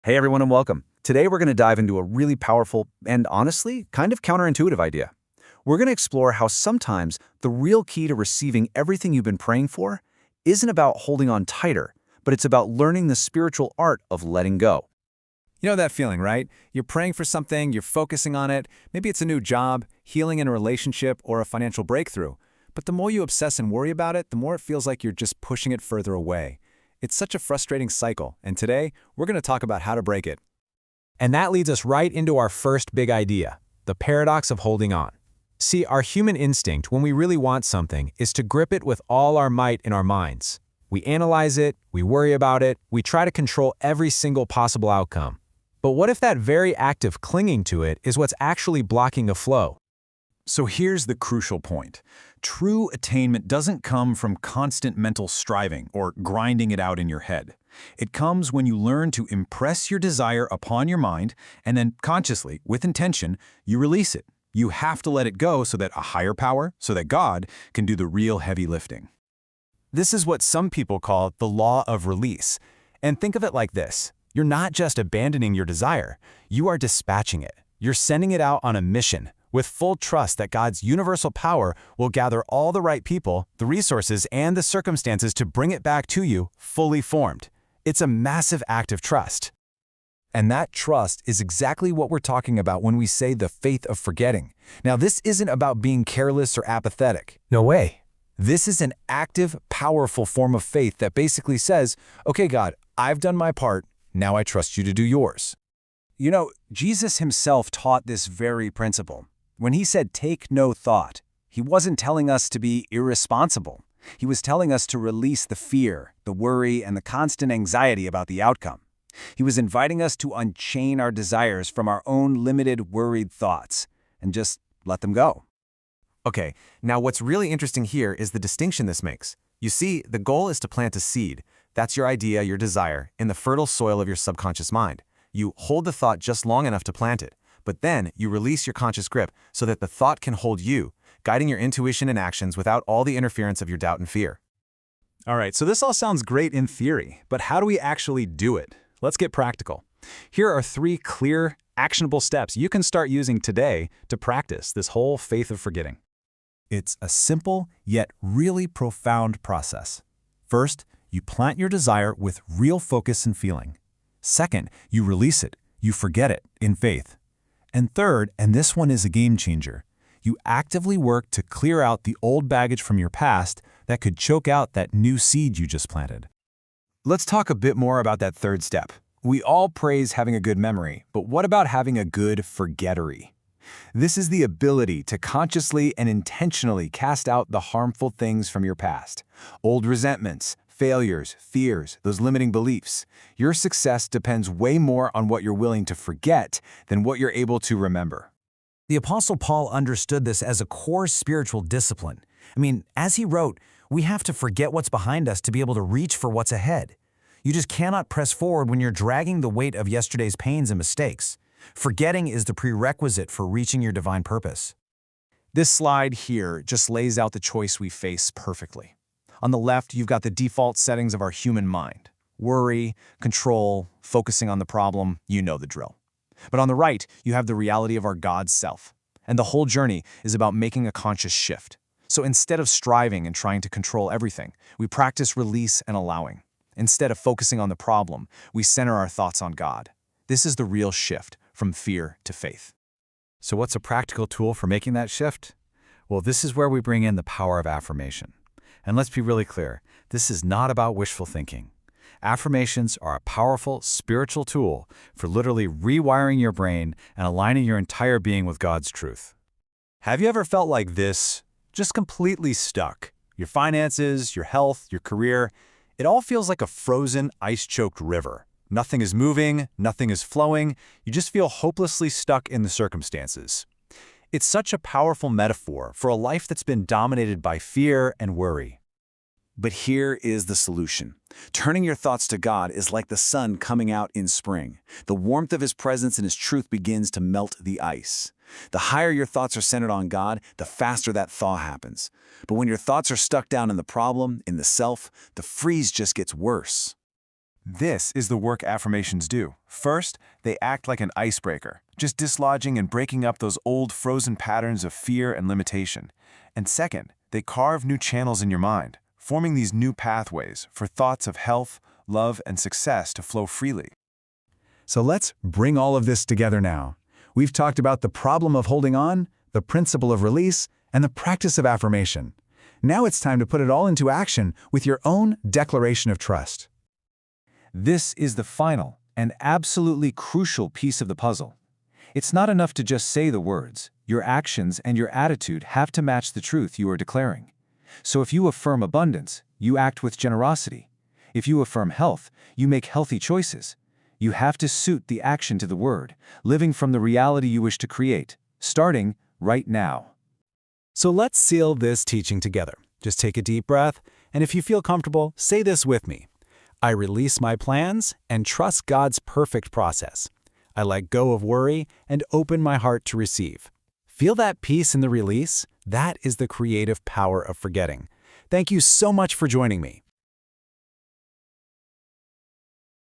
Hey everyone and welcome. Today we're going to dive into a really powerful and honestly kind of counterintuitive idea. We're going to explore how sometimes the real key to receiving everything you've been praying for isn't about holding on tighter, but it's about learning the spiritual art of letting go. You know that feeling, right? You're praying for something, you're focusing on it. Maybe it's a new job, healing in a relationship, or a financial breakthrough. But the more you obsess and worry about it, the more it feels like you're just pushing it further away. It's such a frustrating cycle, and today, we're going to talk about how to break it. And that leads us right into our first big idea, the paradox of holding on. See, our human instinct when we really want something is to grip it with all our might in our minds. We analyze it, we worry about it, we try to control every single possible outcome. But what if that very act of clinging to it is what's actually blocking the flow? So here's the crucial point. True attainment doesn't come from constant mental striving or grinding it out in your head. It comes when you learn to impress your desire upon your mind and then consciously, with intention, you release it. You have to let it go so that a higher power, so that God, can do the real heavy lifting. This is what some people call the law of release. And think of it like this. You're not just abandoning your desire, you are dispatching it. You're sending it out on a mission, with full trust that God's universal power will gather all the right people, the resources, and the circumstances to bring it back to you fully formed. It's a massive act of trust. And that trust is exactly what we're talking about when we say the faith of forgetting. Now, this isn't about being careless or apathetic. No way. This is an active, powerful form of faith that basically says, okay, God, I've done my part, now I trust you to do yours. You know, Jesus himself taught this very principle. When he said, take no thought, he wasn't telling us to be irresponsible. He was telling us to release the fear, the worry, and the constant anxiety about the outcome. He was inviting us to unchain our desires from our own limited, worried thoughts and just let them go. Okay, now what's really interesting here is the distinction this makes. You see, the goal is to plant a seed. That's your idea, your desire, in the fertile soil of your subconscious mind. You hold the thought just long enough to plant it. But then you release your conscious grip so that the thought can hold you, guiding your intuition and actions without all the interference of your doubt and fear. All right, so this all sounds great in theory, but how do we actually do it? Let's get practical. Here are 3 clear, actionable steps you can start using today to practice this whole faith of forgetting. It's a simple yet really profound process. First, you plant your desire with real focus and feeling. Second, you release it, you forget it in faith. And third, and this one is a game changer, you actively work to clear out the old baggage from your past that could choke out that new seed you just planted. Let's talk a bit more about that third step. We all praise having a good memory, but what about having a good forgettery? This is the ability to consciously and intentionally cast out the harmful things from your past. Old resentments, failures, fears, those limiting beliefs. Your success depends way more on what you're willing to forget than what you're able to remember. The Apostle Paul understood this as a core spiritual discipline. As he wrote, we have to forget what's behind us to be able to reach for what's ahead. You just cannot press forward when you're dragging the weight of yesterday's pains and mistakes. Forgetting is the prerequisite for reaching your divine purpose. This slide here just lays out the choice we face perfectly. On the left, you've got the default settings of our human mind. Worry, control, focusing on the problem, you know the drill. But on the right, you have the reality of our God's self. And the whole journey is about making a conscious shift. So instead of striving and trying to control everything, we practice release and allowing. Instead of focusing on the problem, we center our thoughts on God. This is the real shift from fear to faith. So what's a practical tool for making that shift? Well, this is where we bring in the power of affirmation. And let's be really clear, this is not about wishful thinking. Affirmations are a powerful spiritual tool for literally rewiring your brain and aligning your entire being with God's truth. Have you ever felt like this? Just completely stuck. Your finances, your health, your career, it all feels like a frozen, ice-choked river. Nothing is moving, nothing is flowing, you just feel hopelessly stuck in the circumstances. It's such a powerful metaphor for a life that's been dominated by fear and worry. But here is the solution. Turning your thoughts to God is like the sun coming out in spring. The warmth of His presence and His truth begins to melt the ice. The higher your thoughts are centered on God, the faster that thaw happens. But when your thoughts are stuck down in the problem, in the self, the freeze just gets worse. This is the work affirmations do. First, they act like an icebreaker, just dislodging and breaking up those old frozen patterns of fear and limitation. And second, they carve new channels in your mind, forming these new pathways for thoughts of health, love, and success to flow freely. So let's bring all of this together now. We've talked about the problem of holding on, the principle of release, and the practice of affirmation. Now it's time to put it all into action with your own declaration of trust. This is the final and absolutely crucial piece of the puzzle. It's not enough to just say the words. Your actions and your attitude have to match the truth you are declaring. So if you affirm abundance, you act with generosity. If you affirm health, you make healthy choices. You have to suit the action to the word, living from the reality you wish to create, starting right now. So let's seal this teaching together. Just take a deep breath, and if you feel comfortable, say this with me. I release my plans and trust God's perfect process. I let go of worry and open my heart to receive. Feel that peace in the release? That is the creative power of forgetting. Thank you so much for joining me.